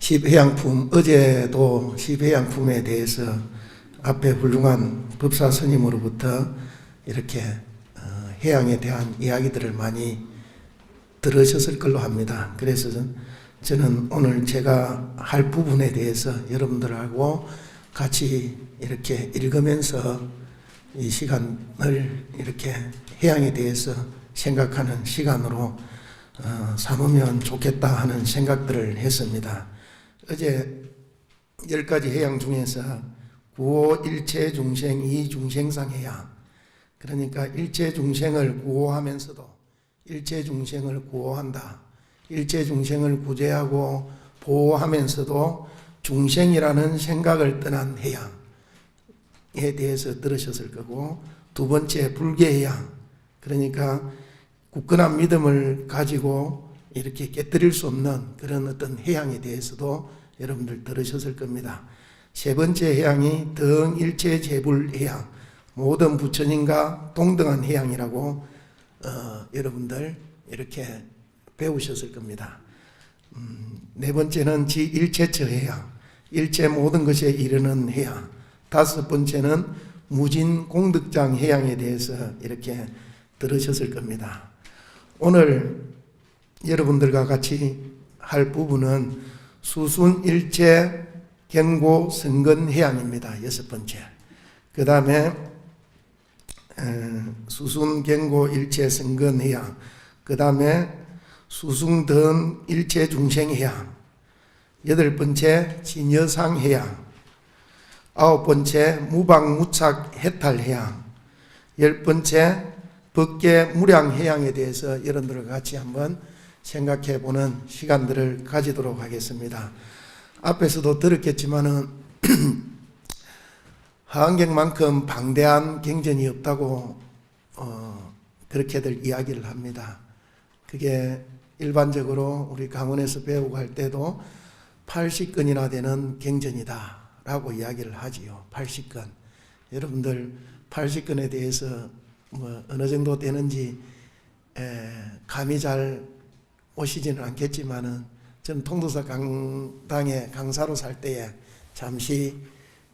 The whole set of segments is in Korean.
십해양품, 어제도 십해양품에 대해서 앞에 훌륭한 법사 스님으로부터 이렇게 해양에 대한 이야기들을 많이 들으셨을 걸로 합니다. 그래서 저는 오늘 제가 할 부분에 대해서 여러분들하고 같이 이렇게 읽으면서 이 시간을 이렇게 해양에 대해서 생각하는 시간으로 삼으면 좋겠다 하는 생각들을 했습니다. 어제 10가지 해양 중에서 구호 일체 중생 이중생상 해양, 그러니까 일체 중생을 구호하면서도 일체 중생을 구호한다, 일체 중생을 구제하고 보호하면서도 중생이라는 생각을 떠난 해양에 대해서 들으셨을 거고, 두 번째 불계해양, 그러니까 굳건한 믿음을 가지고 이렇게 깨뜨릴 수 없는 그런 어떤 해양에 대해서도 여러분들 들으셨을 겁니다. 세 번째 해양이 등일체 제불 해양, 모든 부처님과 동등한 해양이라고 여러분들 이렇게 배우셨을 겁니다. 네 번째는 지일체처 해양, 일체 모든 것에 이르는 해양. 다섯 번째는 무진공덕장 해양에 대해서 이렇게 들으셨을 겁니다. 오늘 여러분들과 같이 할 부분은 수순일체 경고 성근 해양입니다. 여섯 번째. 그 다음에 수순 경고 일체 성근 해양, 그 다음에 수승던 일체 중생 해양, 여덟 번째 진여상 해양, 아홉 번째 무방무착 해탈 해양, 열 번째 법계 무량 해양에 대해서 여러분들과 같이 한번 생각해 보는 시간들을 가지도록 하겠습니다. 앞에서도 들었겠지만은 하안경만큼 방대한 경전이 없다고 그렇게들 이야기를 합니다. 그게 일반적으로 우리 강원에서 배우고 할 때도 80건이나 되는 경전이다 라고 이야기를 하지요. 80건. 여러분들 80건에 대해서 어느 정도 되는지 감이 잘 오시지는 않겠지만은, 저는 통도사 강당에 강사로 살 때에 잠시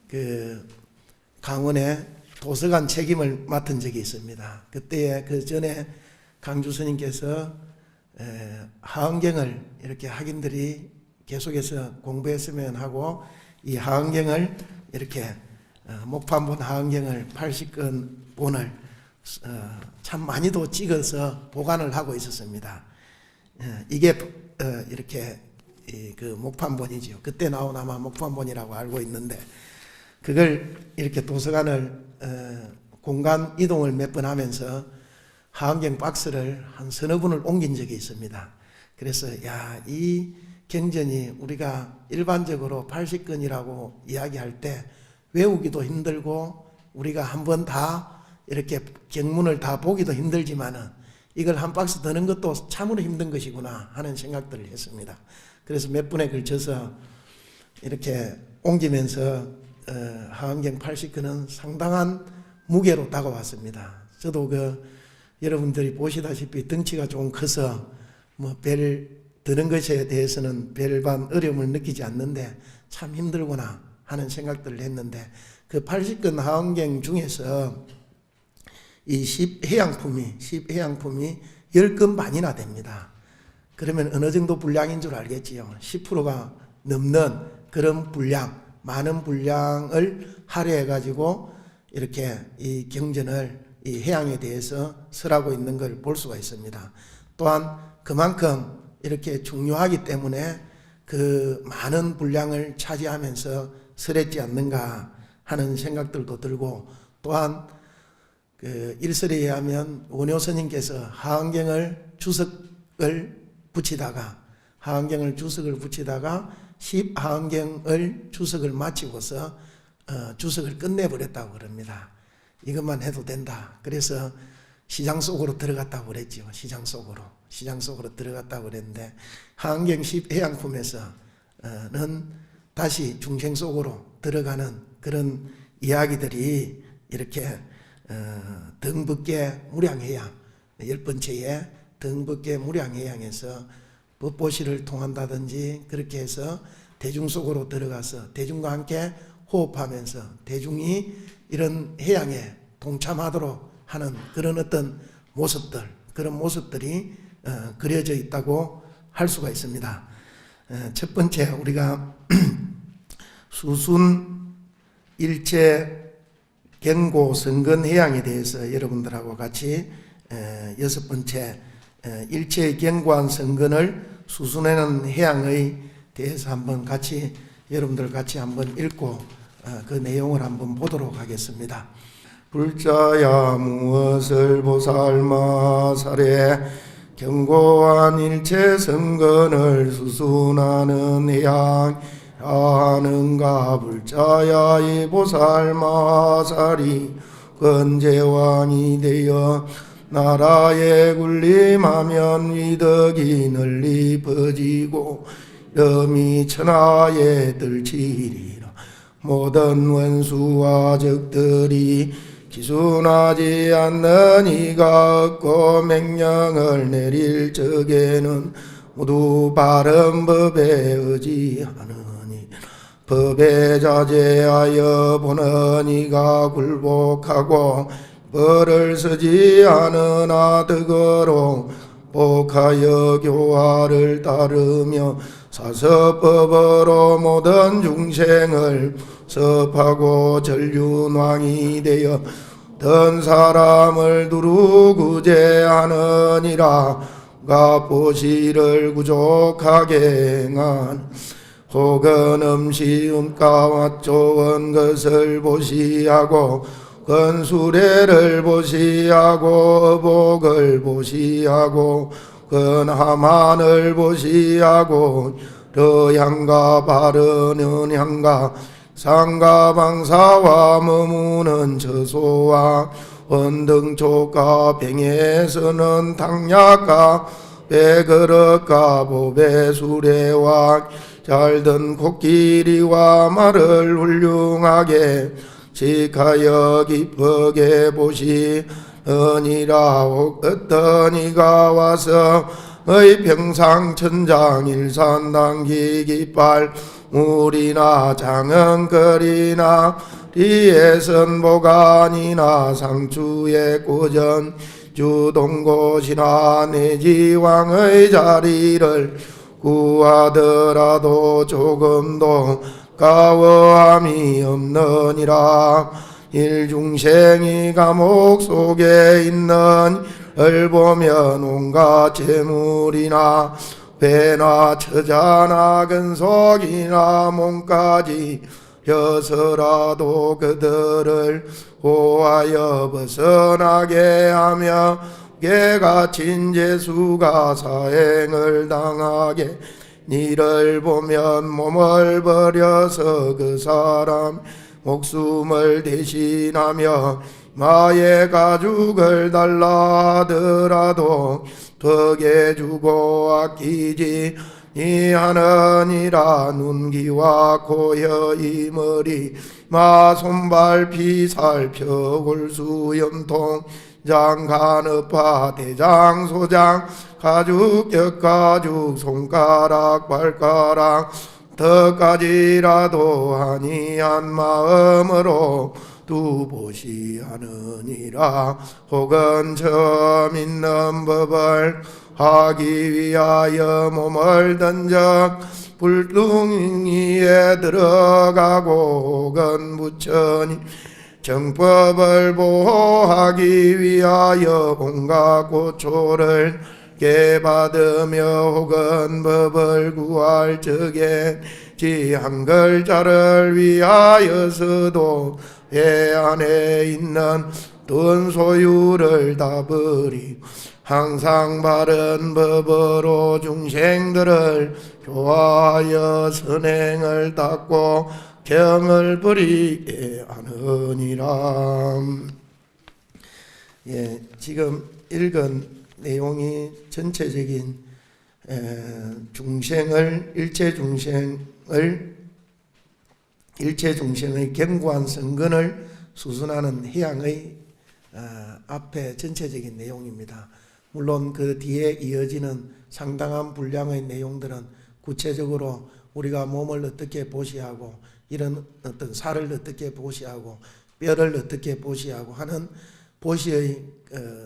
그 강원에 도서관 책임을 맡은 적이 있습니다. 그때에 그 전에 강주 스님께서 하안경을 이렇게 학인들이 계속해서 공부했으면 하고, 이 하안경을 이렇게 목판본 하안경을 80건 본을 참 많이도 찍어서 보관을 하고 있었습니다. 이게 이렇게 그 목판본이죠. 그때 나온 아마 목판본이라고 알고 있는데, 그걸 이렇게 도서관을 공간 이동을 몇 번 하면서 하안경 박스를 한 서너 분을 옮긴 적이 있습니다. 그래서 이 경전이 우리가 일반적으로 80건이라고 이야기할 때 외우기도 힘들고 우리가 한번 다 이렇게 경문을 다 보기도 힘들지만은 이걸 한 박스 드는 것도 참으로 힘든 것이구나 하는 생각들을 했습니다. 그래서 몇 분에 걸쳐서 이렇게 옮기면서 하안경 80건은 상당한 무게로 다가왔습니다. 저도 여러분들이 보시다시피 덩치가 조금 커서 별 드는 것에 대해서는 별반 어려움을 느끼지 않는데 참 힘들구나 하는 생각들을 했는데, 그 80건 하안경 중에서 이 10해양품이 10건 반이나 됩니다. 그러면 어느 정도 분량인 줄 알겠지요. 10%가 넘는 그런 분량, 많은 분량을 할애해 가지고 이렇게 이 경전을 이 해양에 대해서 설하고 있는 걸 볼 수가 있습니다. 또한 그만큼 이렇게 중요하기 때문에 그 많은 분량을 차지하면서 설했지 않는가 하는 생각들도 들고, 또한 그 일설에 의하면 원효 스님께서 하안경을 주석을 붙이다가 10하안경을 주석을 마치고서 주석을 끝내버렸다고 그럽니다. 이것만 해도 된다. 그래서 시장 속으로 들어갔다고 그랬죠. 시장 속으로 들어갔다고 그랬는데, 하안경 10해양품에서는 다시 중생 속으로 들어가는 그런 이야기들이 이렇게 등법계 무량해양, 10번째에 등법계 무량해양에서 법보시를 통한다든지 그렇게 해서 대중 속으로 들어가서 대중과 함께 호흡하면서 대중이 이런 해양에 동참하도록 하는 그런 어떤 모습들, 그런 모습들이 그려져 있다고 할 수가 있습니다. 첫 번째, 우리가 수순 일체 경고 성근 해양에 대해서 여러분들하고 같이 여섯 번째, 일체 경고한 성근을 수순하는 해양의 대해서 한번 같이 여러분들 같이 한번 읽고 그 내용을 한번 보도록 하겠습니다. 불자야 무엇을 보살마사래 경고한 일체 성근을 수순하는 해양 하는가. 불자야 이 보살마살이 건재왕이 되어 나라에 군림하면 위덕이 널리 퍼지고 염이 천하에 들치리라. 모든 원수와 적들이 기순하지 않는 이가 없고 명령을 내릴 적에는 모두 바른 법에 의지하느니 법에 자제하여 보는 이가 굴복하고 벌을 쓰지 않으나 덕으로 복하여 교화를 따르며 사서법으로 모든 중생을 섭하고 전륜왕이 되어 던 사람을 두루 구제하느니라. 가보시를 구족하게 행한 혹은 음식음가와 좋은 것을 보시하고 건수레를 보시하고 어복을 보시하고 근하만을 보시하고 러향과 바르는 향과 상가방사와 머무는 처소와 원등초가 병에서는 당약과 배그릇과 보배수레와 잘든 코끼리와 말을 훌륭하게 직하여 기쁘게 보시느니라. 어떤 이가 와서 의 평상천장 일산당기 깃발 물이나 장흥거리나 리에선 보관이나 상추의 고전 주동곳이나 내지왕의 자리를 구하더라도 조금도 가워함이 없느니라. 일중생이 감옥 속에 있는 을 보면 온갖 재물이나 배나 처자나 근속이나 몸까지 벼서라도 그들을 호하여 벗어나게 하며 개같은 죄수가 사행을 당하게 니를 보면 몸을 버려서 그 사람 목숨을 대신하며 마의 가죽을 달라 하더라도 덕에 주고 아끼지 니하느니라. 눈기와 코여 이 머리 마 손발 피살 펴골수 염통 장간업파 대장 소장 가죽 격가죽 손가락 발가락 턱까지라도 아니한 마음으로 두보시하느니라. 혹은 처음 있는 법을 하기 위하여 몸을 던져 불둥이에 들어가고 혹은 부처님 정법을 보호하기 위하여 온갖 고초를 깨받으며 혹은 법을 구할 적에 지한 글자를 위하여서도 배 안에 있는 돈 소유를 다 버리고 항상 바른 법으로 중생들을 교화하여 선행을 닦고 경을 버리게 하느니라. 지금 읽은 내용이 전체적인 중생을 일체 중생의 견고한 성근을 수순하는 해양의 앞에 전체적인 내용입니다. 물론 그 뒤에 이어지는 상당한 분량의 내용들은 구체적으로 우리가 몸을 어떻게 보시하고 이런 어떤 살을 어떻게 보시하고 뼈를 어떻게 보시하고 하는 보시의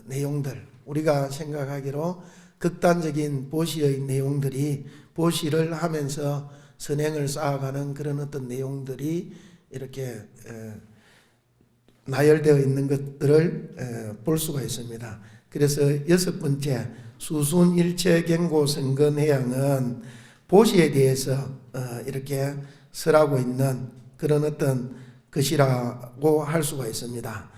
내용들, 우리가 생각하기로 극단적인 보시의 내용들이 보시를 하면서 선행을 쌓아가는 그런 어떤 내용들이 이렇게 나열되어 있는 것들을 볼 수가 있습니다. 그래서 여섯 번째 수순일체경고선건해양은 보시에 대해서 이렇게 설하고 있는 그런 어떤 것이라고 할 수가 있습니다.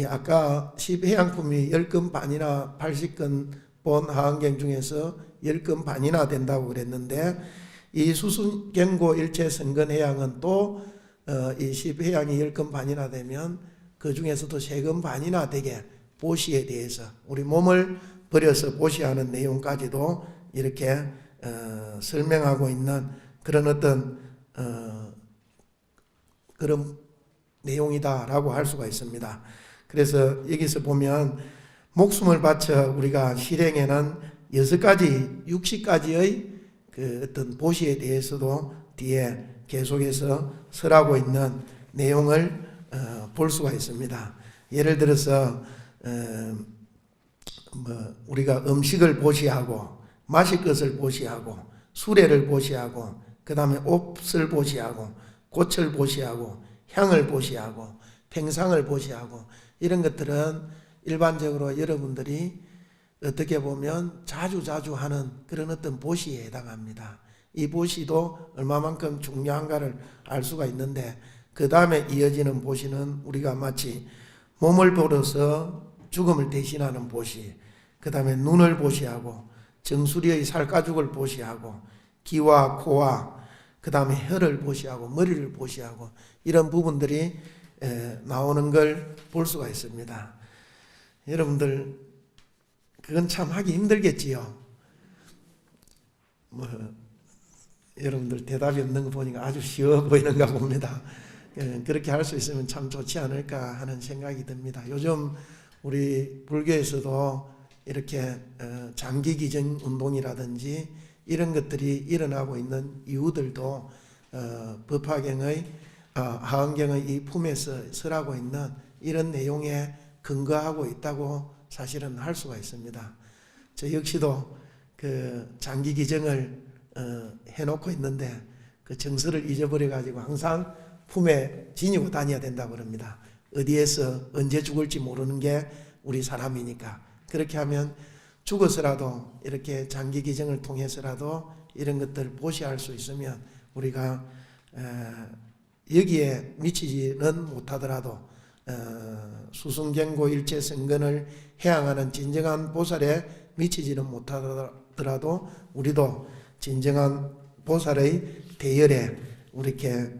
아까 10해양품이 10건 반이나 80건 본 하안경 중에서 10건 반이나 된다고 그랬는데, 이 수순경고일체선건해양은 또 이 10해양이 10건 반이나 되면 그 중에서도 3건 반이나 되게 보시에 대해서 우리 몸을 버려서 보시하는 내용까지도 이렇게 설명하고 있는 그런 어떤 그런 내용이다라고 할 수가 있습니다. 그래서 여기서 보면 목숨을 바쳐 우리가 실행에는 6가지, 60가지의 그 어떤 보시에 대해서도 뒤에 계속해서 설하고 있는 내용을 볼 수가 있습니다. 예를 들어서 우리가 음식을 보시하고 마실 것을 보시하고 수레를 보시하고 그 다음에 옷을 보시하고 꽃을 보시하고 향을 보시하고 평상을 보시하고 이런 것들은 일반적으로 여러분들이 어떻게 보면 자주 하는 그런 어떤 보시에 해당합니다. 이 보시도 얼마만큼 중요한가를 알 수가 있는데, 그 다음에 이어지는 보시는 우리가 마치 몸을 보러서 죽음을 대신하는 보시, 그 다음에 눈을 보시하고 정수리의 살가죽을 보시하고 귀와 코와 그 다음에 혀를 보시하고 머리를 보시하고 이런 부분들이 나오는 걸 볼 수가 있습니다. 여러분들 그건 참 하기 힘들겠지요. 여러분들 대답이 없는 거 보니까 아주 쉬워 보이는가 봅니다. 그렇게 할 수 있으면 참 좋지 않을까 하는 생각이 듭니다. 요즘 우리 불교에서도 이렇게 장기기증 운동이라든지 이런 것들이 일어나고 있는 이유들도 법화경의 하안경의 이 품에서 설하고 있는 이런 내용에 근거하고 있다고 사실은 할 수가 있습니다. 저 역시도 그 장기기증을 해놓고 있는데 그 정서를 잊어버려 가지고 항상 품에 지니고 다녀야 된다고 그럽니다. 어디에서 언제 죽을지 모르는 게 우리 사람이니까. 그렇게 하면 죽어서라도 이렇게 장기기증을 통해서라도 이런 것들을 보시할 수 있으면 우리가 여기에 미치지는 못하더라도 수승경고일체선건을 해양하는 진정한 보살에 미치지는 못하더라도 우리도 진정한 보살의 대열에 이렇게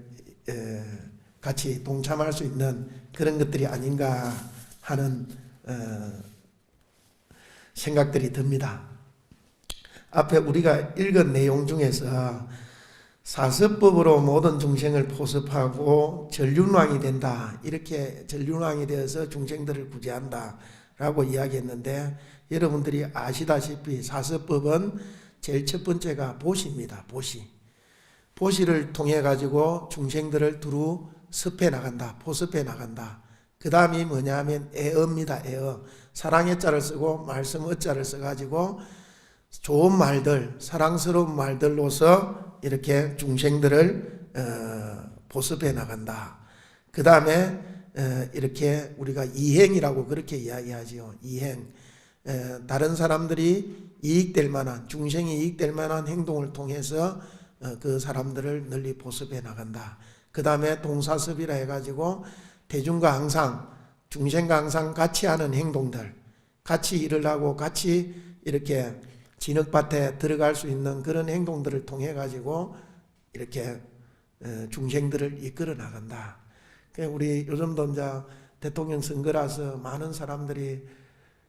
같이 동참할 수 있는 그런 것들이 아닌가 하는 생각들이 듭니다. 앞에 우리가 읽은 내용 중에서 사서법으로 모든 중생을 포섭하고 전륜왕이 된다, 이렇게 전륜왕이 되어서 중생들을 구제한다 라고 이야기했는데, 여러분들이 아시다시피 사서법은 제일 첫 번째가 보시입니다. 보시를 통해 가지고 중생들을 두루 섭해 나간다, 포섭해 나간다. 그 다음이 뭐냐 하면 애어입니다. 애어. 사랑의 자를 쓰고 말씀 어자를 써가지고 좋은 말들, 사랑스러운 말들로서 이렇게 중생들을 보습해 나간다. 그 다음에 이렇게 우리가 이행이라고 그렇게 이야기하지요. 이행. 다른 사람들이 이익될 만한, 중생이 이익될 만한 행동을 통해서 그 사람들을 널리 보습해 나간다. 그 다음에 동사섭이라 해가지고 대중과 항상, 중생과 항상 같이 하는 행동들, 같이 일을 하고 같이 이렇게 진흙밭에 들어갈 수 있는 그런 행동들을 통해 가지고 이렇게 중생들을 이끌어 나간다. 우리 요즘도 이제 대통령 선거라서 많은 사람들이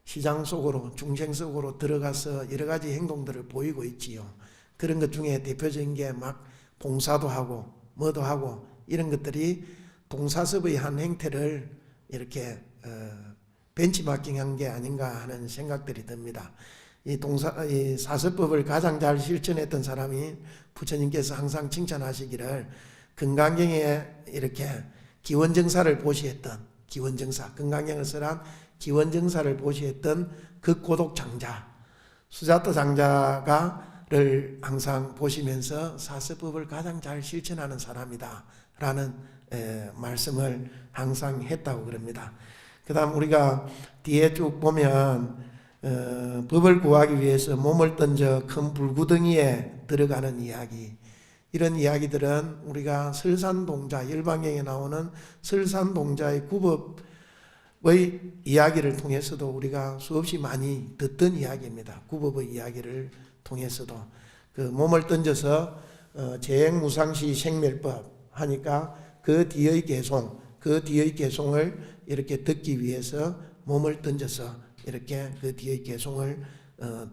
시장 속으로, 중생 속으로 들어가서 여러 가지 행동들을 보이고 있지요. 그런 것 중에 대표적인 게 막 봉사도 하고 뭐도 하고 이런 것들이 동사섭의 한 행태를 이렇게 벤치마킹한 게 아닌가 하는 생각들이 듭니다. 이 사서법을 가장 잘 실천했던 사람이 부처님께서 항상 칭찬하시기를 금강경에 이렇게 기원정사를 보시했던 기원정사, 금강경을 써란 기원정사를 보시했던 그 고독 장자 수자토 장자가를 항상 보시면서 사서법을 가장 잘 실천하는 사람이다 라는 말씀을 항상 했다고 그럽니다. 그 다음 우리가 뒤에 쭉 보면 법을 구하기 위해서 몸을 던져 큰 불구덩이에 들어가는 이야기, 이런 이야기들은 우리가 설산동자, 열반경에 나오는 설산동자의 구법의 이야기를 통해서도 우리가 수없이 많이 듣던 이야기입니다. 구법의 이야기를 통해서도 그 몸을 던져서 재행무상시 생멸법 하니까 그 뒤의 개송을 이렇게 듣기 위해서 몸을 던져서 이렇게 그 뒤의 개송을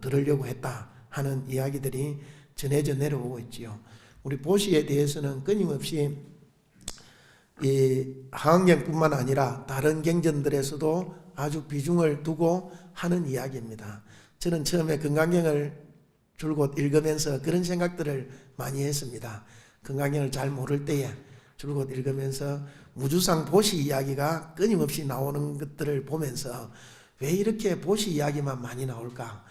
들으려고 했다 하는 이야기들이 전해져 내려오고 있지요. 우리 보시에 대해서는 끊임없이 이 하강경뿐만 아니라 다른 경전들에서도 아주 비중을 두고 하는 이야기입니다. 저는 처음에 금강경을 줄곧 읽으면서 그런 생각들을 많이 했습니다. 금강경을 잘 모를 때에 줄곧 읽으면서 무주상 보시 이야기가 끊임없이 나오는 것들을 보면서 왜 이렇게 보시 이야기만 많이 나올까?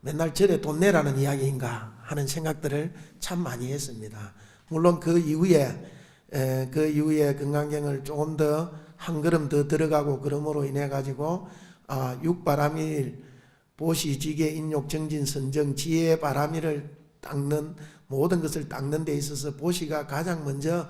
맨날 절에 돈 내라는 이야기인가 하는 생각들을 참 많이 했습니다. 물론 그 이후에 금강경을 조금 더 한 걸음 더 들어가고 그러므로 인해 가지고 육바라밀 보시 지계 인욕 정진 선정 지혜 바라밀을 닦는 모든 것을 닦는 데 있어서 보시가 가장 먼저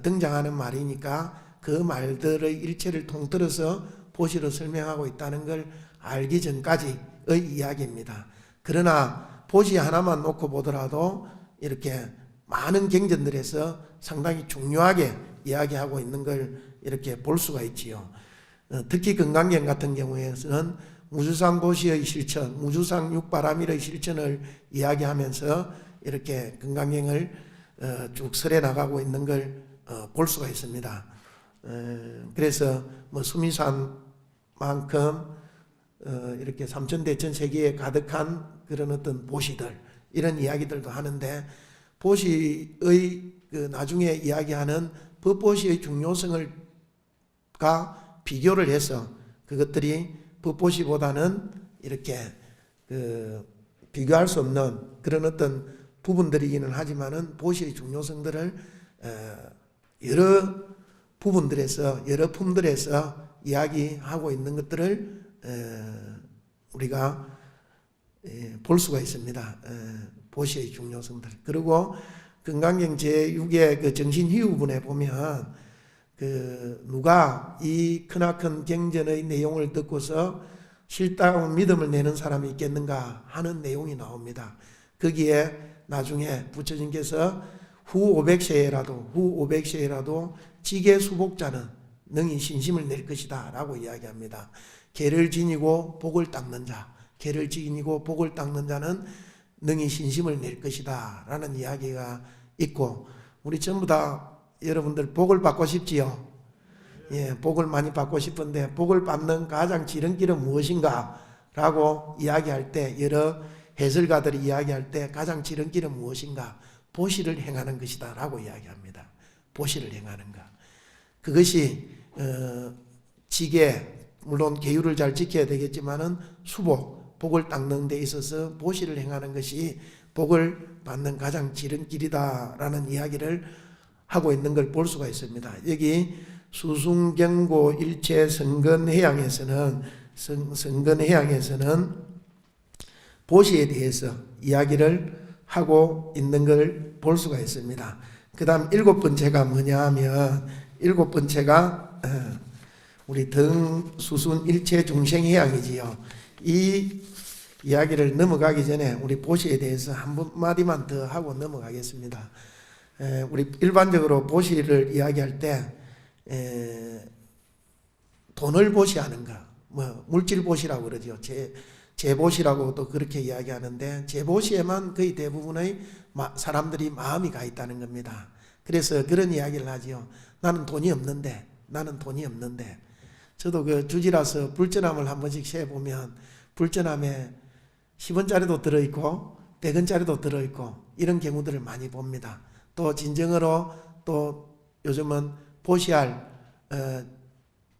등장하는 말이니까 그 말들의 일체를 통틀어서 보시로 설명하고 있다는 걸 알기 전까지의 이야기입니다. 그러나 보시 하나만 놓고 보더라도 이렇게 많은 경전들에서 상당히 중요하게 이야기하고 있는 걸 이렇게 볼 수가 있지요. 특히 금강경 같은 경우에는 무주상 보시의 실천, 무주상 육바라밀의 실천을 이야기하면서 이렇게 금강경을 쭉 설해 나가고 있는 걸 볼 수가 있습니다. 그래서 뭐 수미산만큼 이렇게 삼천대천 세계에 가득한 그런 어떤 보시들 이런 이야기들도 하는데 보시의 그 나중에 이야기하는 법보시의 중요성을 비교를 해서 그것들이 법보시보다는 이렇게 비교할 수 없는 그런 어떤 부분들이기는 하지만은 보시의 중요성들을 여러 부분들에서 여러 품들에서 이야기하고 있는 것들을 우리가 볼 수가 있습니다. 보시의 중요성들. 그리고 금강경 제6의 그 정신희우분에 보면 누가 이 크나큰 경전의 내용을 듣고서 실다운 믿음을 내는 사람이 있겠는가 하는 내용이 나옵니다. 거기에 나중에 부처님께서 후 500세에라도 지계 수복자는 능히 신심을 낼 것이다 라고 이야기합니다. 개를 지니고 복을 닦는 자, 개를 지니고 복을 닦는 자는 능히 신심을 낼 것이다 라는 이야기가 있고, 우리 전부 다 여러분들 복을 받고 싶지요? 예, 복을 많이 받고 싶은데 복을 받는 가장 지름길은 무엇인가 라고 이야기할 때, 여러 해설가들이 이야기할 때 가장 지름길은 무엇인가? 보시를 행하는 것이다 라고 이야기합니다. 보시를 행하는 것. 그것이 지계, 물론 계율을 잘 지켜야 되겠지만은 수복, 복을 닦는 데 있어서 보시를 행하는 것이 복을 받는 가장 지름길이다 라는 이야기를 하고 있는 걸 볼 수가 있습니다. 여기 수승경고 일체 성근해양에서는 보시에 대해서 이야기를 하고 있는 걸 볼 수가 있습니다. 그 다음 7번째가 뭐냐 하면, 7번째가 우리 등수순 일체 중생해양이지요. 이 이야기를 넘어가기 전에 우리 보시에 대해서 한마디만 더 하고 넘어가겠습니다. 우리 일반적으로 보시를 이야기할 때 돈을 보시하는 것, 뭐 물질 보시라고 그러죠. 재보시라고도 그렇게 이야기하는데, 재보시에만 거의 대부분의 사람들이 마음이 가 있다는 겁니다. 그래서 그런 이야기를 하지요. 나는 돈이 없는데. 저도 그 주지라서 불전함을 한 번씩 세보면 불전함에 10원짜리도 들어있고 100원짜리도 들어있고 이런 경우들을 많이 봅니다. 또 진정으로 또 요즘은 보시할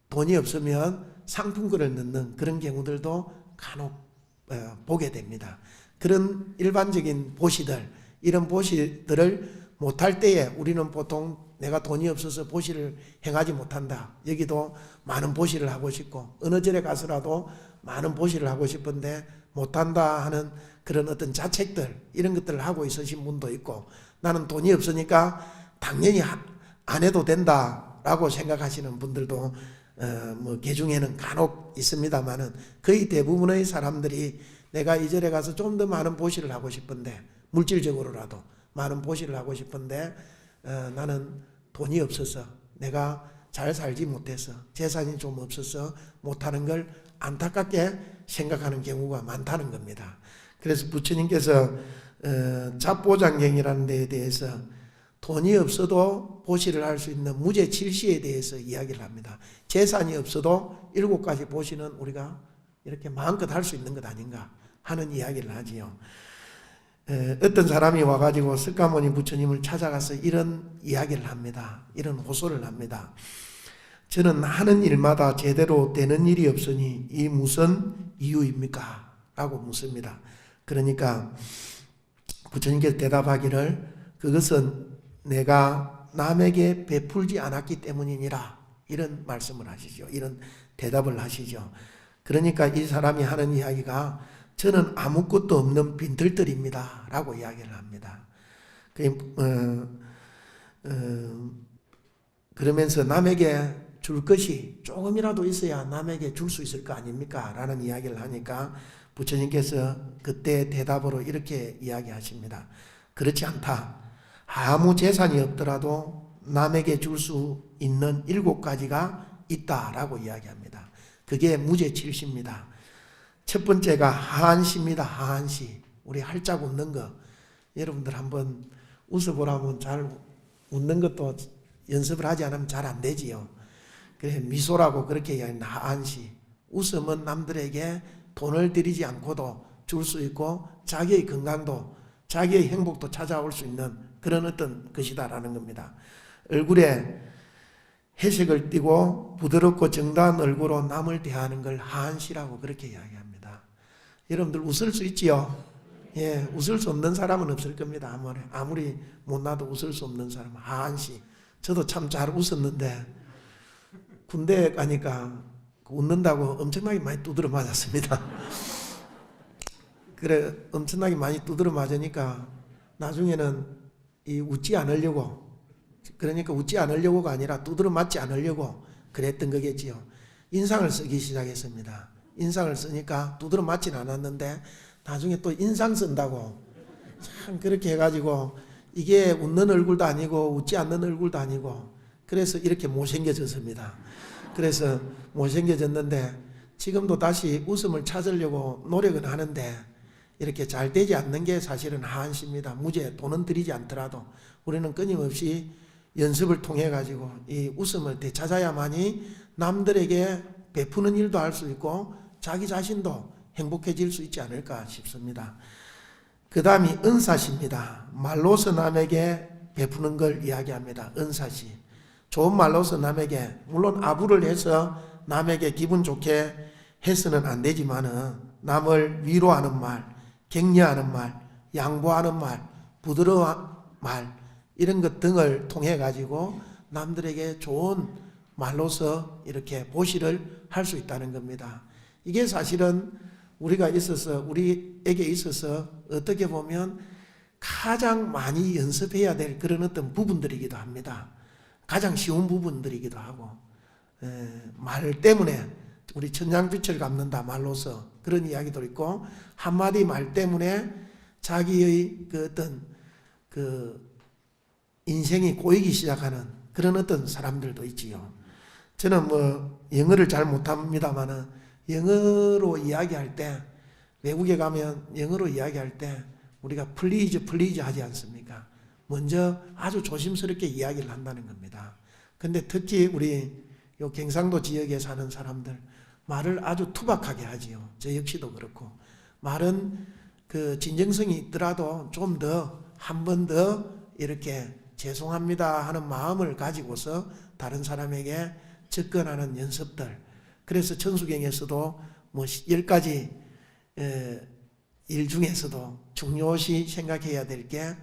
돈이 없으면 상품권을 넣는 그런 경우들도 간혹 보게 됩니다. 그런 일반적인 보시들, 이런 보시들을 못할 때에 우리는 보통 내가 돈이 없어서 보시를 행하지 못한다. 여기도 많은 보시를 하고 싶고 어느 절에 가서라도 많은 보시를 하고 싶은데 못한다 하는 그런 어떤 자책들, 이런 것들을 하고 있으신 분도 있고, 나는 돈이 없으니까 당연히 안 해도 된다라고 생각하시는 분들도 뭐 개중에는 간혹 있습니다만은 거의 대부분의 사람들이 내가 이 절에 가서 좀 더 많은 보시를 하고 싶은데, 물질적으로라도 많은 보시를 하고 싶은데 나는 돈이 없어서, 내가 잘 살지 못해서, 재산이 좀 없어서 못하는 걸 안타깝게 생각하는 경우가 많다는 겁니다. 그래서 부처님께서 잡보장경이라는 데에 대해서 돈이 없어도 보시를 할 수 있는 무죄칠시에 대해서 이야기를 합니다. 재산이 없어도 7가지 보시는 우리가 이렇게 마음껏 할 수 있는 것 아닌가 하는 이야기를 하지요. 어떤 사람이 와가지고 석가모니 부처님을 찾아가서 이런 이야기를 합니다. 이런 호소를 합니다. 저는 하는 일마다 제대로 되는 일이 없으니 이 무슨 이유입니까? 라고 묻습니다. 그러니까 부처님께서 대답하기를, 그것은 내가 남에게 베풀지 않았기 때문이니라, 이런 말씀을 하시죠. 이런 대답을 하시죠. 그러니까 이 사람이 하는 이야기가 저는 아무것도 없는 빈털터리입니다 라고 이야기를 합니다. 그러면서 남에게 줄 것이 조금이라도 있어야 남에게 줄 수 있을 거 아닙니까? 라는 이야기를 하니까 부처님께서 그때 대답으로 이렇게 이야기하십니다. 그렇지 않다. 아무 재산이 없더라도 남에게 줄 수 있는 7가지가 있다라고 이야기합니다. 그게 무죄칠시입니다. 첫 번째가 하한시입니다. 하한시. 우리 활짝 웃는 거. 여러분들 한번 웃어보라면, 잘 웃는 것도 연습을 하지 않으면 잘 안 되지요. 그래, 미소라고 그렇게 이야기합니다. 하한시. 웃음은 남들에게 돈을 들이지 않고도 줄 수 있고 자기의 건강도, 자기의 행복도 찾아올 수 있는 그런 어떤 것이다라는 겁니다. 얼굴에 회색을 띠고 부드럽고 정다운 얼굴로 남을 대하는 걸 하한시라고 그렇게 이야기합니다. 여러분들 웃을 수 있지요? 예, 웃을 수 없는 사람은 없을 겁니다. 아무리 못나도 웃을 수 없는 사람은 하한시. 저도 참 잘 웃었는데 군대 가니까 웃는다고 엄청나게 많이 두드려 맞았습니다. 그래, 엄청나게 많이 두드려 맞으니까 나중에는 웃지 않으려고, 그러니까 웃지 않으려고가 아니라 두드려 맞지 않으려고 그랬던 거겠지요. 인상을 쓰기 시작했습니다. 인상을 쓰니까 두드려 맞진 않았는데 나중에 또 인상 쓴다고 참 그렇게 해가지고 이게 웃는 얼굴도 아니고 웃지 않는 얼굴도 아니고, 그래서 이렇게 못생겨졌습니다. 그래서 못생겨졌는데 지금도 다시 웃음을 찾으려고 노력은 하는데 이렇게 잘 되지 않는 게 사실은 하한시입니다. 무죄, 돈은 들이지 않더라도 우리는 끊임없이 연습을 통해 가지고 이 웃음을 되찾아야만이 남들에게 베푸는 일도 할 수 있고 자기 자신도 행복해질 수 있지 않을까 싶습니다. 그 다음이 은사시입니다. 말로서 남에게 베푸는 걸 이야기합니다. 은사시. 좋은 말로서 남에게, 물론 아부를 해서 남에게 기분 좋게 해서는 안 되지만은 남을 위로하는 말, 격려하는 말, 양보하는 말, 부드러운 말, 이런 것 등을 통해 가지고 남들에게 좋은 말로서 이렇게 보시를 할 수 있다는 겁니다. 이게 사실은 우리에게 있어서 어떻게 보면 가장 많이 연습해야 될 그런 어떤 부분들이기도 합니다. 가장 쉬운 부분들이기도 하고, 말 때문에 우리 천냥빛을 갚는다 말로서 그런 이야기도 있고, 한마디 말 때문에 자기의 그 어떤 그 인생이 꼬이기 시작하는 그런 어떤 사람들도 있지요. 저는 뭐 영어를 잘 못합니다만은 영어로 이야기할 때, 외국에 가면 영어로 이야기할 때 우리가 플리즈 하지 않습니까? 먼저 아주 조심스럽게 이야기를 한다는 겁니다. 근데 특히 우리 요 경상도 지역에 사는 사람들 말을 아주 투박하게 하지요. 저 역시도 그렇고 말은 그 진정성이 있더라도 좀 더, 한 번 더 이렇게 죄송합니다 하는 마음을 가지고서 다른 사람에게 접근하는 연습들. 그래서 천수경에서도 뭐 10가지 일 중에서도 중요시 생각해야 될 게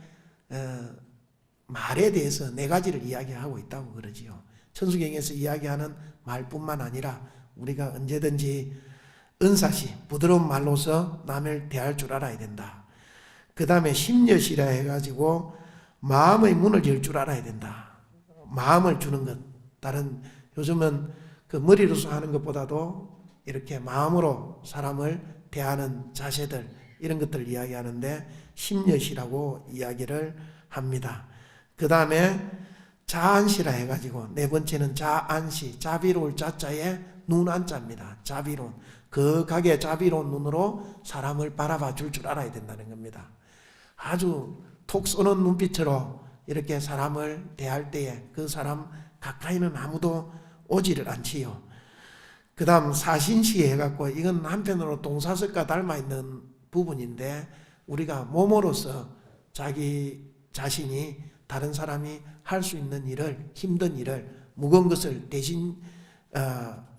말에 대해서 4가지를 이야기하고 있다고 그러지요. 천수경에서 이야기하는 말뿐만 아니라 우리가 언제든지 은사시, 부드러운 말로서 남을 대할 줄 알아야 된다. 그 다음에 심려시라 해가지고 마음의 문을 열 줄 알아야 된다. 마음을 주는 것. 다른 요즘은 그 머리로서 하는 것보다도 이렇게 마음으로 사람을 대하는 자세들, 이런 것들을 이야기하는데 심려시라고 이야기를 합니다. 그 다음에 자안시라 해가지고 4번째는 자안시, 자비로울 자자에 눈안자입니다. 자비로운, 거하게 자비로운 눈으로 사람을 바라봐 줄 알아야 된다는 겁니다. 아주 톡 쏘는 눈빛으로 이렇게 사람을 대할 때에 그 사람 가까이는 아무도 오지를 않지요. 그 다음 사신시 해갖고 이건 한편으로 동사석과 닮아있는 부분인데 우리가 몸으로서 자기 자신이 다른 사람이 할 수 있는 일을, 힘든 일을, 무거운 것을 대신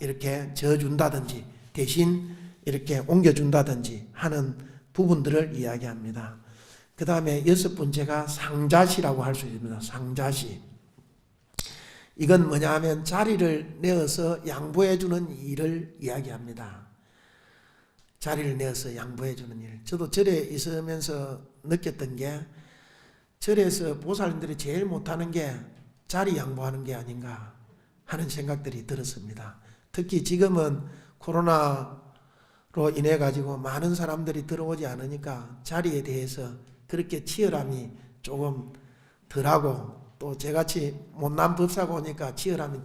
이렇게 져준다든지 대신 이렇게 옮겨준다든지 하는 부분들을 이야기합니다. 그 다음에 6번째가 상자시라고 할 수 있습니다. 상자시. 이건 뭐냐 하면 자리를 내어서 양보해주는 일을 이야기합니다. 자리를 내어서 양보해주는 일. 저도 절에 있으면서 느꼈던 게 절에서 보살님들이 제일 못하는 게 자리 양보하는 게 아닌가 하는 생각들이 들었습니다. 특히 지금은 코로나로 인해 가지고 많은 사람들이 들어오지 않으니까 자리에 대해서 그렇게 치열함이 조금 덜하고 또 저같이 못난 법사가 오니까 치열함이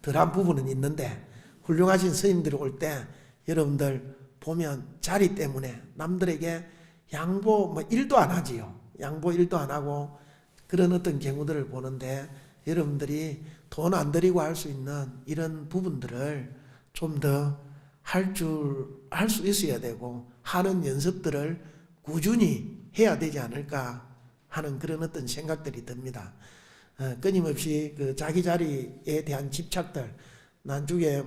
덜한 부분은 있는데 훌륭하신 스님들이 올 때 여러분들 보면 자리 때문에 남들에게 양보 뭐 일도 안 하지요. 양보 일도 안 하고 그런 어떤 경우들을 보는데 여러분들이 돈 안 들이고 할 수 있는 이런 부분들을 좀 더 할 수 있어야 되고 하는 연습들을 꾸준히 해야 되지 않을까 하는 그런 어떤 생각들이 듭니다. 끊임없이 그 자기 자리에 대한 집착들, 난중에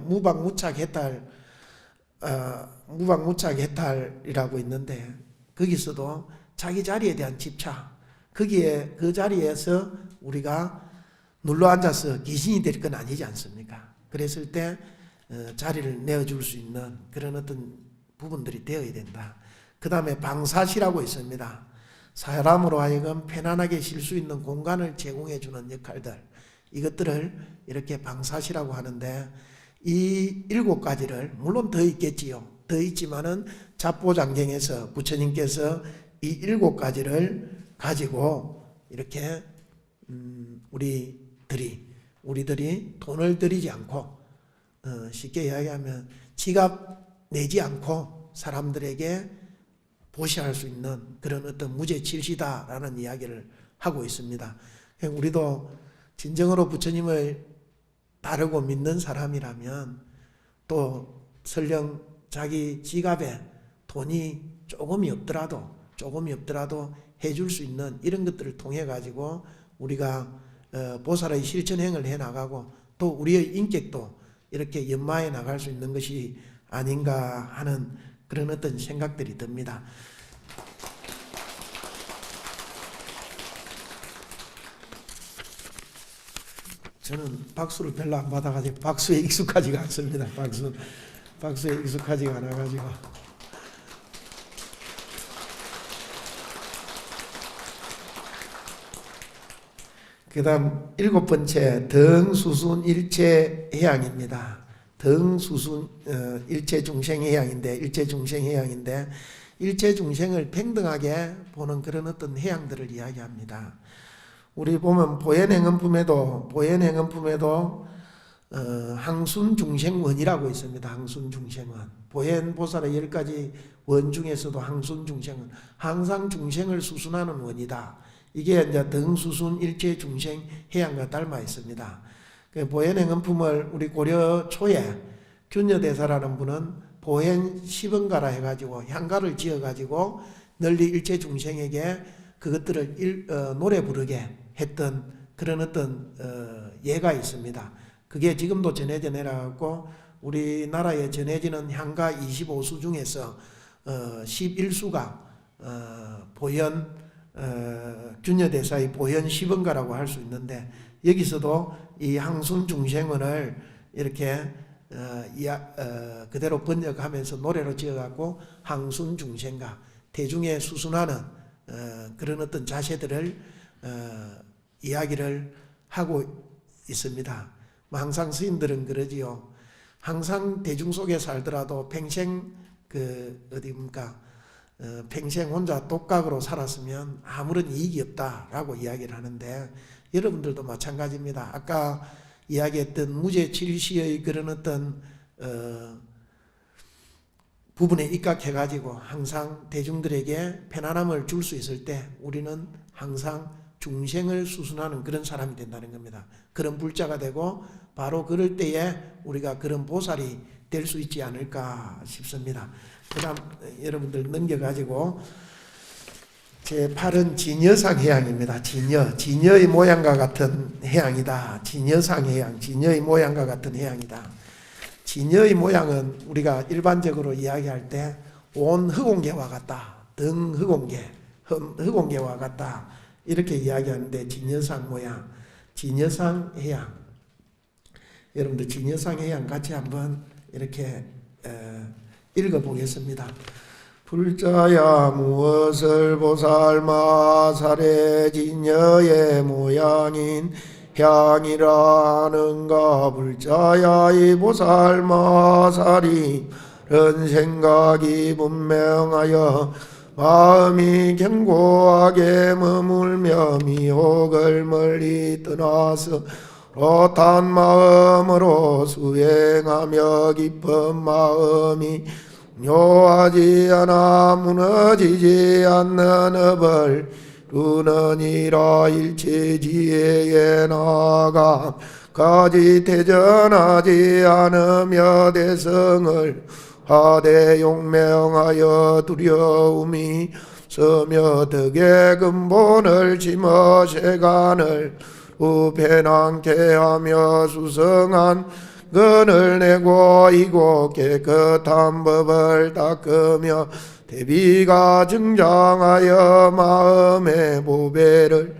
무방무착해탈이라고 있는데 거기서도 자기 자리에 대한 집착, 그 자리에서 우리가 눌러앉아서 귀신이 될 건 아니지 않습니까? 그랬을 때 자리를 내어줄 수 있는 그런 어떤 부분들이 되어야 된다. 그 다음에 방사시라고 있습니다. 사람으로 하여금 편안하게 쉴 수 있는 공간을 제공해 주는 역할들, 이것들을 이렇게 방사시라고 하는데 이 7가지를 물론 더 있겠지요. 더 있지만은 잡보장경에서 부처님께서 이 7가지를 가지고 이렇게 우리들이 돈을 들이지 않고 쉽게 이야기하면 지갑 내지 않고 사람들에게 보시할 수 있는 그런 어떤 무죄칠시다라는 이야기를 하고 있습니다. 우리도 진정으로 부처님을 따르고 믿는 사람이라면 또 설령 자기 지갑에 돈이 조금이 없더라도 해줄 수 있는 이런 것들을 통해 가지고 우리가 보살의 실천행을 해 나가고 또 우리의 인격도 이렇게 연마해 나갈 수 있는 것이 아닌가 하는 그런 어떤 생각들이 듭니다. 저는 박수를 별로 안 받아가지고 박수에 익숙하지가 않습니다. 박수에 익숙하지가 않아가지고. 그 다음 7번째 등수순일체해양입니다. 등수순 일체중생해양인데 일체중생을 평등하게 보는 그런 어떤 해양들을 이야기합니다. 우리 보면 보현행은품에도 항순중생원이라고 있습니다. 항순중생원. 보현보살의 10가지 원 중에서도 항순중생원, 항상 중생을 수순하는 원이다. 이게 이제 등수순 일체중생 해양과 닮아 있습니다. 그 보현행은품을 우리 고려 초에 균여대사라는 분은 보현 시번가라 해가지고 향가를 지어가지고 널리 일체 중생에게 그것들을 노래 부르게 했던 그런 어떤 예가 있습니다. 그게 지금도 전해져 내려가고 우리나라에 전해지는 향가 25수 중에서 11수가 보현 균여대사의 보현 시번가라고 할 수 있는데, 여기서도 이 항순 중생원을 이렇게 그대로 번역하면서 노래로 지어갖고 항순 중생가, 대중에 수순하는 그런 어떤 자세들을 이야기를 하고 있습니다. 항상 스님들은 그러지요. 항상 대중 속에 살더라도 평생 평생 혼자 독각으로 살았으면 아무런 이익이 없다라고 이야기를 하는데, 여러분들도 마찬가지입니다. 아까 이야기했던 무죄칠시의 그런 어떤 부분에 입각해가지고 항상 대중들에게 편안함을 줄 수 있을 때 우리는 항상 중생을 수순하는 그런 사람이 된다는 겁니다. 그런 불자가 되고 바로 그럴 때에 우리가 그런 보살이 될 수 있지 않을까 싶습니다. 그 다음 여러분들 넘겨가지고 제8은 진여상 해양입니다. 진여의 모양과 같은 해양이다. 진여상 해양, 진여의 모양과 같은 해양이다. 진여의 모양은 우리가 일반적으로 이야기할 때 온 흑공계와 같다, 등 흑공계와 같다, 이렇게 이야기하는데, 진여상 모양, 진여상 해양, 여러분들 진여상 해양 같이 한번 이렇게 읽어보겠습니다. 불자야 무엇을 보살마 사례 진여의 모양인 향이라는가. 불자야 이 보살마살이 런 생각이 분명하여 마음이 견고하게 머물며 미혹을 멀리 떠나서 롯한 마음으로 수행하며 깊은 마음이 묘하지 않아 무너지지 않는 업을 루느니라. 일체지혜에 나아가 까지 대전하지 않으며 대성을 하되 용명하여 두려움이 서며 덕의 근본을 심어 세간을 우편함께 하며 수성한 근을 내고 이고 깨끗한 법을 닦으며 대비가 증장하여 마음의 보배를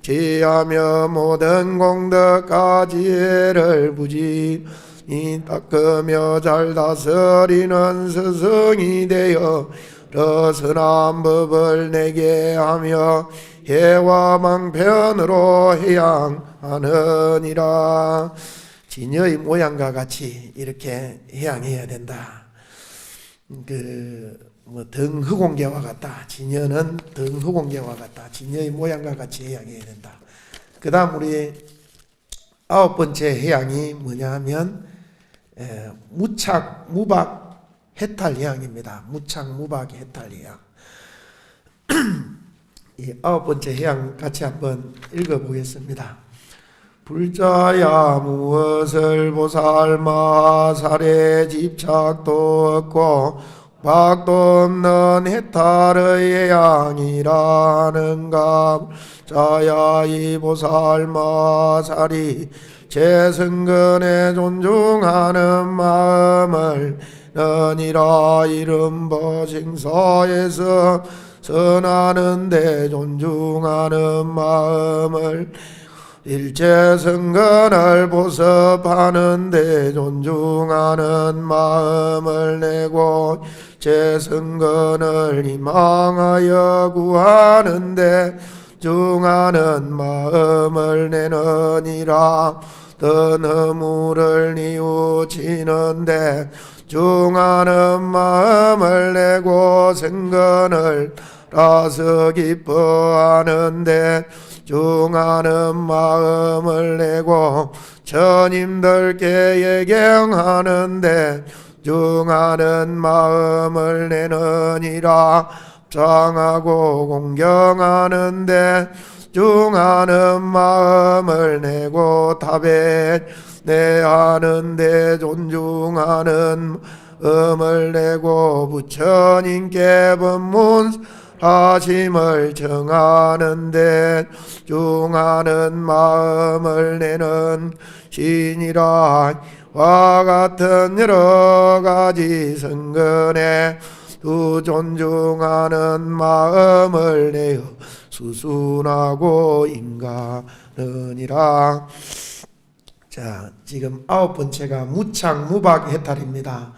지하며 모든 공덕과 지혜를 부지히 닦으며 잘 다스리는 스승이 되어 선한 법을 내게 하며 해와 망편으로 해양하느니라. 진여의 모양과 같이 이렇게 해양해야 된다. 등 흑공계와 같다. 진여는 등 흑공계와 같다. 진여의 모양과 같이 해양해야 된다. 그 다음 우리 9번째 해양이 뭐냐 하면 무착 무박 해탈 해양입니다. 무착 무박 해탈 해양. 이 9번째 해양 같이 한번 읽어보겠습니다. 불자야 무엇을 보살마 사례 집착도 없고 박도 없는 해탈의 해양이라는가. 자야 이 보살마 살이 제승근에 존중하는 마음을 너니라. 이른바 징사에서 선하는데 존중하는 마음을 일체승근을 보섭하는데 존중하는 마음을 내고 제승근을 희망하여 구하는데 중하는 마음을 내느니라. 떠너무를 뉘우치는데 중하는 마음을 내고 생근을 라서 기뻐하는데 중하는 마음을 내고 전임들께 예경하는데 중하는 마음을 내느니라. 장하고 공경하는데 중하는 마음을 내고 타배 내하는데 존중하는 음을 내고 부처님께 법문 하심을 정하는 데 중하는 마음을 내는 신이라. 와 같은 여러 가지 성근에 두 존중하는 마음을 내어 수순하고 인가느니라. 자, 지금 9번째가 무착무박 해탈입니다.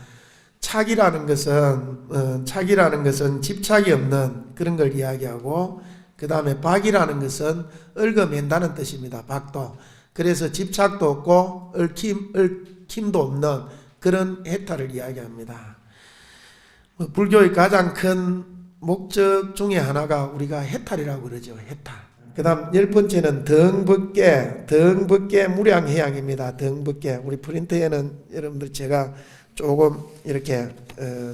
착이라는 것은 집착이 없는 그런 걸 이야기하고, 그 다음에 박이라는 것은 얽어맨다는 뜻입니다. 박도. 그래서 집착도 없고 얽힘도 없는 그런 해탈을 이야기합니다. 불교의 가장 큰 목적 중에 하나가 우리가 해탈이라고 그러죠. 해탈. 그 다음 10번째는 덩벗게 무량해양입니다. 덩벗게. 우리 프린트에는 여러분들 제가 조금 이렇게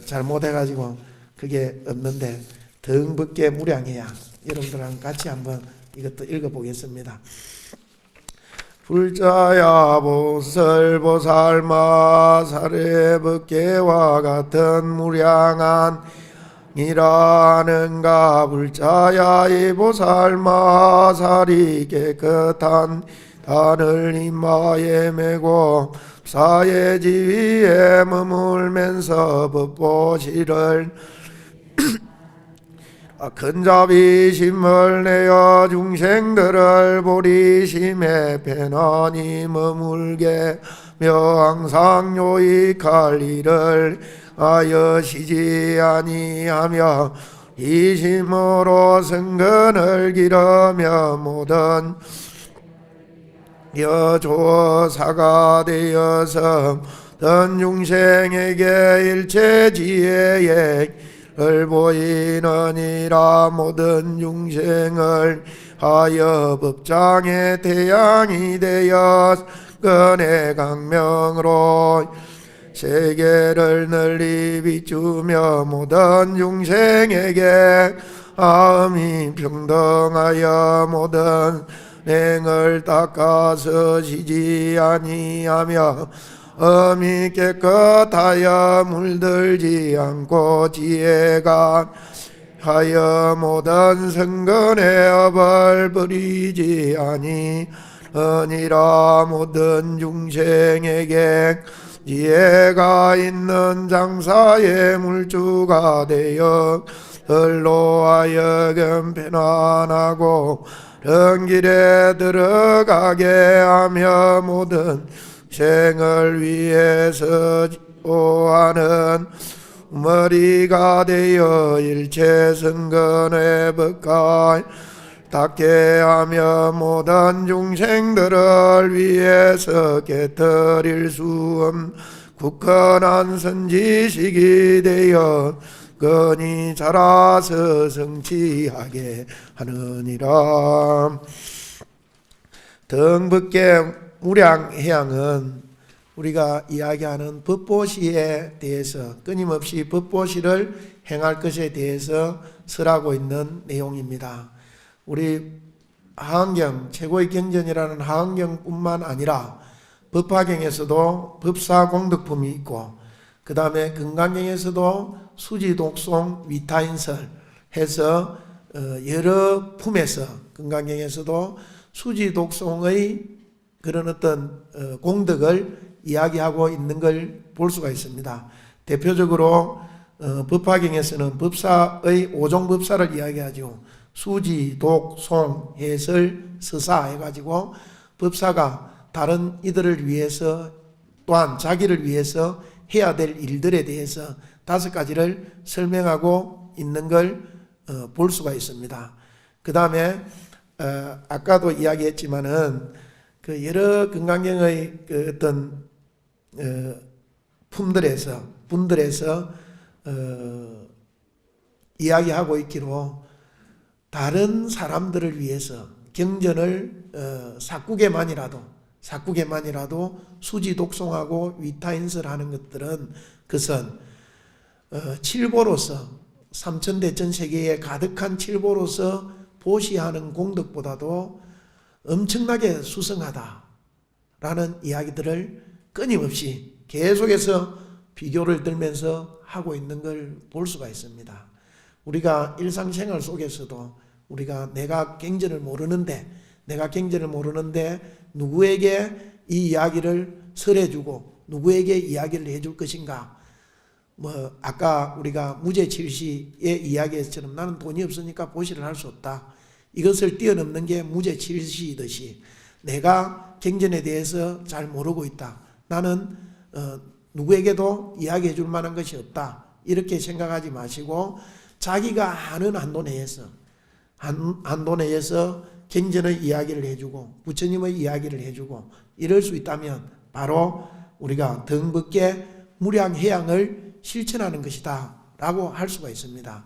잘못해가지고 그게 없는데, 덩벗게 무량해양. 여러분들랑 같이 한번 이것도 읽어보겠습니다. 불자야 보설보살마 사례법계와 같은 무량한 이라는가. 불자야 이 보살마 살이 깨끗한 단을 이마에 메고 사의 지위에 머물면서 법보시를 근자비심을 내어 중생들을 보리심에 편안히 머물게 며 항상 요익할 일을 하여시지 아니하며 이심으로 성근을 기르며 모든 여조사가 되어서 던 중생에게 일체 지혜에 을 보이느니라. 모든 중생을 하여 법장의 태양이 되어 근의 강명으로 세계를 널리 비추며 모든 중생에게 마음이 평등하여 모든 행을 닦아서 지지 아니하며 엄이 깨끗하여 물들지 않고 지혜가 하여 모든 성근의 업을 버리지 아니하니라. 모든 중생에게 지혜가 있는 장사의 물주가 되어 들로 하여금 편안하고 정길에 들어가게 하며 모든 생을 위해서 하는 머리가 되어 일체 성근의 법과 닦게 하며 모든 중생들을 위해서 깨뜨릴 수 없는 굳건한 선지식이 되어 건이 자라서 성취하게 하느니라. 덩벗게 무량해양은 우리가 이야기하는 법보시에 대해서 끊임없이 법보시를 행할 것에 대해서 설하고 있는 내용입니다. 우리 하은경 최고의 경전이라는 하은경뿐만 아니라 법화경에서도 법사공덕품이 있고, 그 다음에 금강경에서도 수지독송 위타인설 해서 여러 품에서 금강경에서도 수지독송의 그런 어떤 공덕을 이야기하고 있는 걸 볼 수가 있습니다. 대표적으로 법화경에서는 법사의 5종 법사를 이야기하죠. 수지, 독, 송, 해설, 서사 해가지고 법사가 다른 이들을 위해서 또한 자기를 위해서 해야 될 일들에 대해서 5가지를 설명하고 있는 걸 볼 수가 있습니다. 그 다음에 아까도 이야기했지만은 그 여러 금강경의 그 어떤 분들에서 이야기하고 있기로 다른 사람들을 위해서 경전을 사국에만이라도 수지 독송하고 위타인설하는 것들은 그것은 칠보로서 삼천대천 세계에 가득한 칠보로서 보시하는 공덕보다도 엄청나게 수성하다라는 이야기들을 끊임없이 계속해서 비교를 들면서 하고 있는 걸 볼 수가 있습니다. 우리가 일상생활 속에서도 우리가 내가 경전을 모르는데 누구에게 이 이야기를 설해주고 누구에게 이야기를 해줄 것인가. 아까 우리가 무죄칠시의 이야기처럼 나는 돈이 없으니까 보시를 할 수 없다. 이것을 뛰어넘는 게 무죄칠시이듯이 내가 경전에 대해서 잘 모르고 있다. 나는 누구에게도 이야기해 줄 만한 것이 없다. 이렇게 생각하지 마시고 자기가 아는 한도 내에서 경전의 이야기를 해주고 부처님의 이야기를 해주고 이럴 수 있다면 바로 우리가 덩벗게 무량해양을 실천하는 것이다 라고 할 수가 있습니다.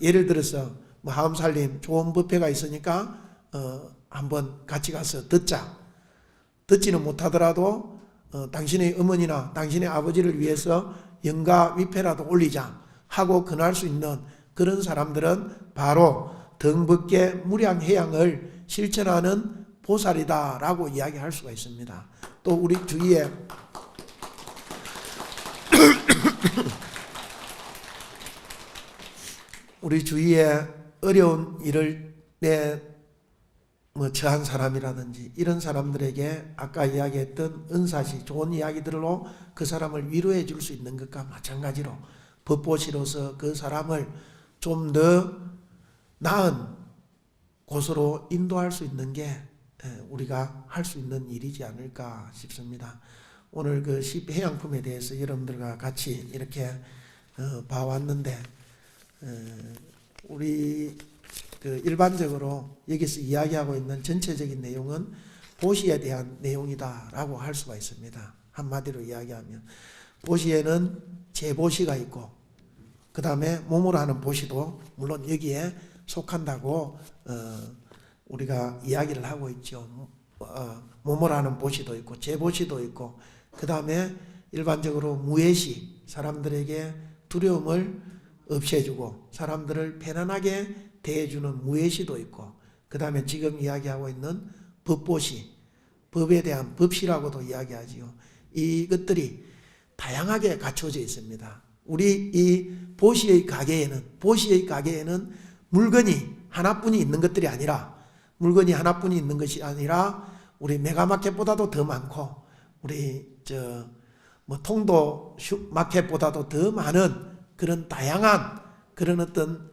예를 들어서 하음살림 좋은 뷔페가 있으니까 한번 같이 가서 듣지는 못하더라도 당신의 어머니나 당신의 아버지를 위해서 영가 위패라도 올리자 하고 권할 수 있는 그런 사람들은 바로 덩벗게 무량해양을 실천하는 보살이다 라고 이야기할 수가 있습니다. 또 우리 주위에 어려운 일을 처한 사람이라든지 이런 사람들에게 아까 이야기했던 은사시 좋은 이야기들로 그 사람을 위로해 줄 수 있는 것과 마찬가지로 법보시로서 그 사람을 좀 더 나은 곳으로 인도할 수 있는 게 우리가 할 수 있는 일이지 않을까 싶습니다. 오늘 그 십해양품에 대해서 여러분들과 같이 이렇게 봐왔는데 우리 일반적으로 여기서 이야기하고 있는 전체적인 내용은 보시에 대한 내용이다라고 할 수가 있습니다. 한마디로 이야기하면 보시에는 제보시가 있고 그 다음에 몸으로 하는 보시도 물론 여기에 속한다고 우리가 이야기를 하고 있죠. 몸으로 하는 보시도 있고 제보시도 있고 그 다음에 일반적으로 무예시 사람들에게 두려움을 없애주고 사람들을 편안하게 대해주는 무예시도 있고 그 다음에 지금 이야기하고 있는 법보시 법에 대한 법시라고도 이야기하지요. 이것들이 다양하게 갖춰져 있습니다. 우리 이 보시의 가게에는 물건이 하나뿐이 있는 것들이 아니라 우리 메가마켓보다도 더 많고 우리 통도 마켓보다도 더 많은 그런 다양한 그런 어떤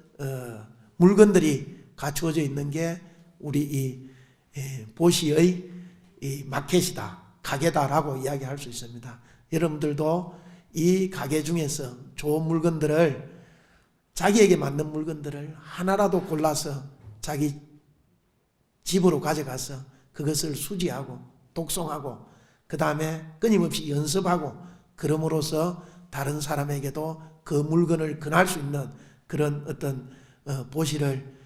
물건들이 갖추어져 있는 게 우리 이 보시의 이 마켓이다, 가게다라고 이야기할 수 있습니다. 여러분들도 이 가게 중에서 좋은 물건들을 자기에게 맞는 물건들을 하나라도 골라서 자기 집으로 가져가서 그것을 수지하고 독송하고 그 다음에 끊임없이 연습하고 그럼으로써 다른 사람에게도 그 물건을 권할 수 있는 그런 어떤 보시를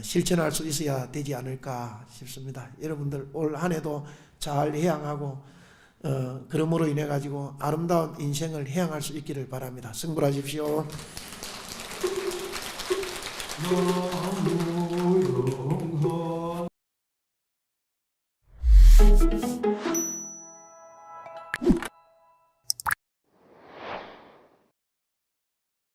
실천할 수 있어야 되지 않을까 싶습니다. 여러분들 올 한 해도 잘 해양하고 그러므로 인해 가지고 아름다운 인생을 해양할 수 있기를 바랍니다. 승불하십시오.